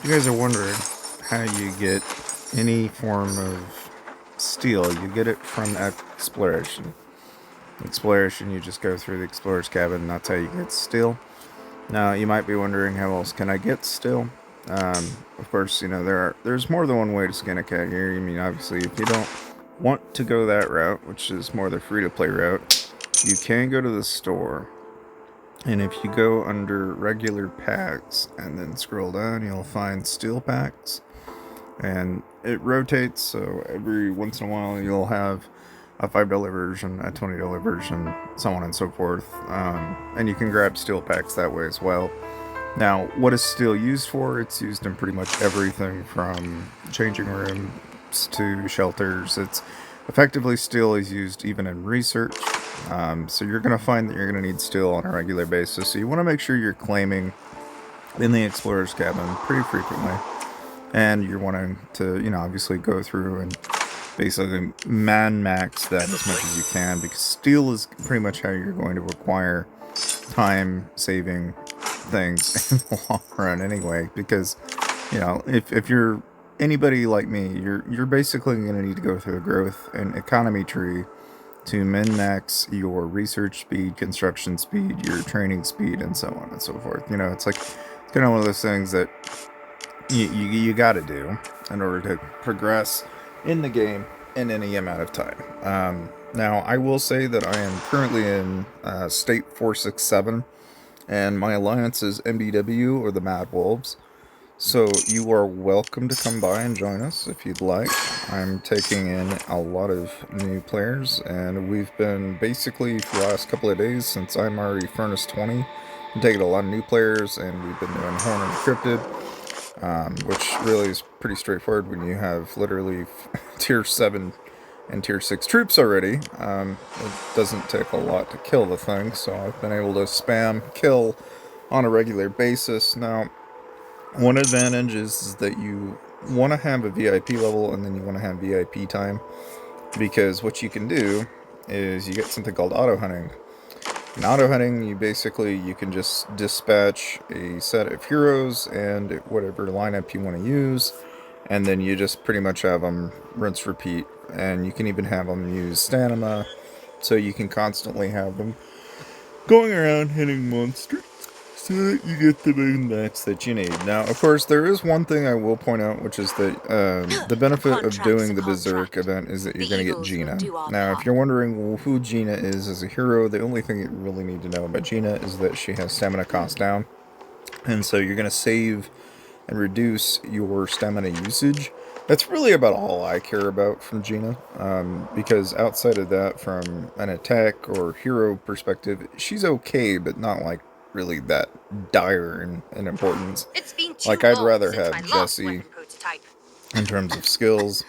You guys are wondering how you get any form of steel. You get it from exploration. Exploration, you just go through the explorer's cabin, and that's how you get steel. Now, you might be wondering how else can I get steel? Of course, there's more than one way to skin a cat here. I mean, obviously, if you don't want to go that route, which is more the free-to-play route, you can go to the store. And if you go under regular packs and then scroll down, you'll find steel packs. And it rotates, so every once in a while you'll have a $5 version, a $20 version, so on and so forth. And you can grab steel packs that way as well. Now, what is steel used for? It's used in pretty much everything from changing rooms to shelters. It's effectively steel is used even in research. So you're going to find that you're going to need steel on a regular basis. So you want to make sure you're claiming in the explorer's cabin pretty frequently. And you're wanting to, obviously go through and basically max that as much as you can, because steel is pretty much how you're going to acquire time saving things in the long run anyway, because if you're anybody like me, you're basically going to need to go through a growth and economy tree to min max your research speed, construction speed, your training speed, and so on and so forth. It's kind of one of those things that you got to do in order to progress in the game in any amount of time. Now, I will say that I am currently in State 467, and my alliance is MBW, or the Mad Wolves. So you are welcome to come by and join us if you'd like. I'm taking in a lot of new players, and we've been basically for the last couple of days, since I'm already Furnace 20, I'm taking a lot of new players, and we've been doing Horn and Cryptid. Which really is pretty straightforward when you have literally tier 7 and tier 6 troops already. It doesn't take a lot to kill the thing, so I've been able to spam kill on a regular basis. Now, one advantage is that you want to have a VIP level and then you want to have VIP time, because what you can do is you get something called auto hunting. In auto hunting, you can just dispatch a set of heroes and whatever lineup you want to use, and then you just pretty much have them rinse repeat, and you can even have them use stamina, so you can constantly have them going around hitting monsters so that you get the moon max that you need. Now, of course, there is one thing I will point out, which is that the benefit of doing the Berserk event is that you're going to get Gina. Now, if you're wondering who Gina is as a hero, the only thing you really need to know about Gina is that she has stamina cost down. And so you're going to save and reduce your stamina usage. That's really about all I care about from Gina, because outside of that, from an attack or hero perspective, she's okay, but not like really that dire in importance. Like, I'd rather have Jessie in terms of skills,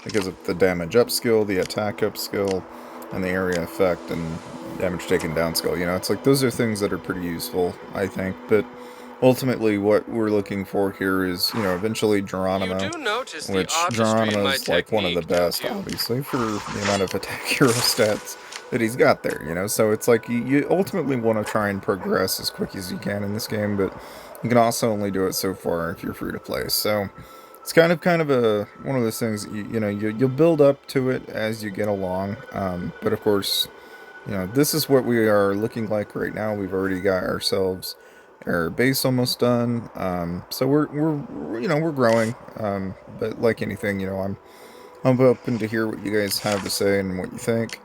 because of the damage up skill, the attack up skill, and the area effect and damage taken down skill. It's like those are things that are pretty useful, I think, but ultimately what we're looking for here is, eventually Geronimo, which Geronimo's like one of the best, obviously, for the amount of attack hero stats that he's got there, so it's like you ultimately want to try and progress as quick as you can in this game, but you can also only do it so far if you're free to play. So it's kind of a one of those things. You'll build up to it as you get along, but of course, this is what we are looking like right now. We've already got ourselves our base almost done, so we're growing, but like anything, I'm open to hear what you guys have to say and what you think.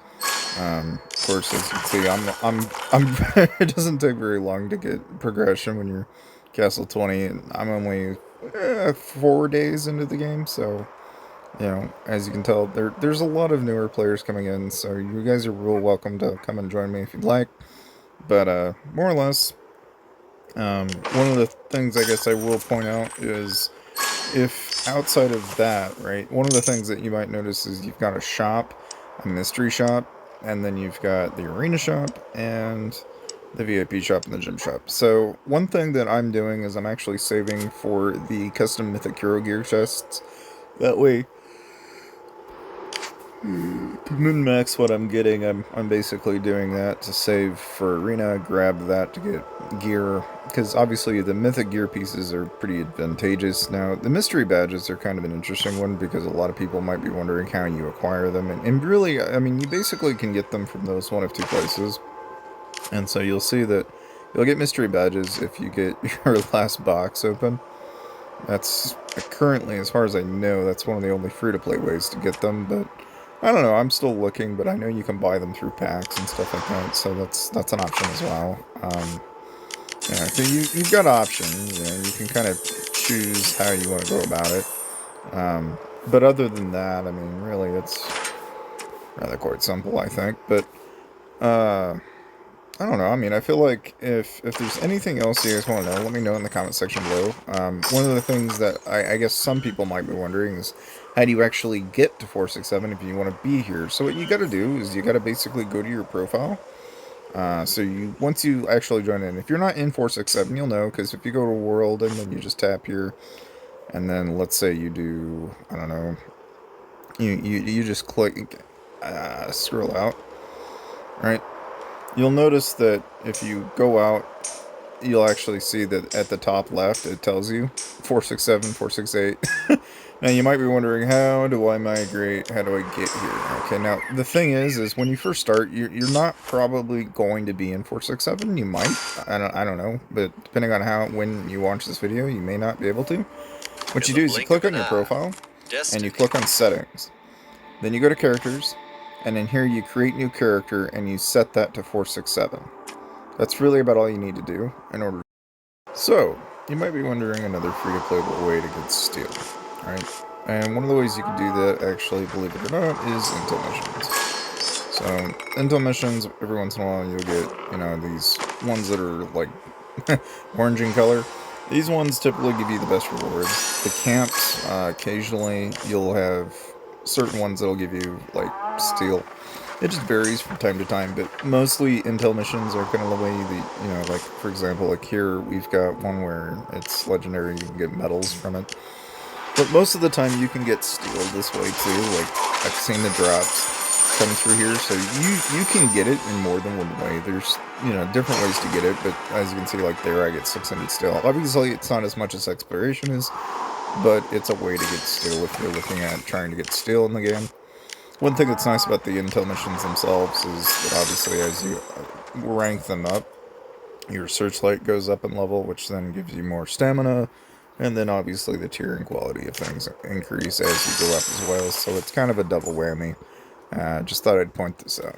Of course, as you can see, I'm it doesn't take very long to get progression when you're Castle 20, and I'm only 4 days into the game, so as you can tell, there's a lot of newer players coming in, so you guys are real welcome to come and join me if you'd like. But more or less, one of the things I guess I will point out is, if outside of that, right, one of the things that you might notice is you've got a shop, a mystery shop, and then you've got the arena shop and the VIP shop and the gym shop. So one thing that I'm doing is I'm actually saving for the custom mythic hero gear chests. That way, To min-max what I'm getting, I'm basically doing that to save for arena, grab that to get gear, because obviously the mythic gear pieces are pretty advantageous. Now, the mystery badges are kind of an interesting one, because a lot of people might be wondering how you acquire them, and really, I mean, you basically can get them from those one of two places. And so you'll see that you'll get mystery badges if you get your last box open. That's currently, as far as I know, that's one of the only free-to-play ways to get them, but I don't know, I'm still looking, but I know you can buy them through packs and stuff like that, so that's an option as well. Yeah, so you've got options, you know, you can kind of choose how you want to go about it. But other than that, I mean, really, it's rather quite simple, I think, but, I don't know. I mean, I feel like if there's anything else you guys want to know, let me know in the comment section below. One of the things that I guess some people might be wondering is how do you actually get to 467 if you want to be here? So what you got to do is you got to basically go to your profile. So once you actually join in, if you're not in 467, you'll know, because if you go to world and then you just tap here, and then let's say you do, I don't know, you just click scroll out, right? You'll notice that if you go out, you'll actually see that at the top left it tells you 467, 468. Now you might be wondering, how do I migrate? How do I get here? Okay, now the thing is when you first start, you're not probably going to be in 467. You might, I don't know, but depending on when you watch this video, you may not be able to. What you do is you click on your profile and you click on settings. Then you go to characters, and in here you create new character and you set that to 467. That's really about all you need to do in order. So, you might be wondering another free-to-playable way to get steel, right? And one of the ways you can do that, actually, believe it or not, is intel missions. So, intel missions, every once in a while you'll get, you know, these ones that are like orange in color. These ones typically give you the best rewards. The camps, occasionally you'll have certain ones that'll give you, like, steel. It just varies from time to time, but mostly intel missions are kind of the way that, you know, like, for example, like here, we've got one where it's legendary, you can get medals from it. But most of the time you can get steel this way too, like, I've seen the drops come through here, so you can get it in more than one way. There's, you know, different ways to get it, but as you can see, like there, I get 600 steel. Obviously, it's not as much as exploration is, but it's a way to get steel if you're looking at trying to get steel in the game. One thing that's nice about the intel missions themselves is that obviously as you rank them up, your searchlight goes up in level, which then gives you more stamina, and then obviously the tiering quality of things increase as you go up as well, so it's kind of a double whammy. Just thought I'd point this out.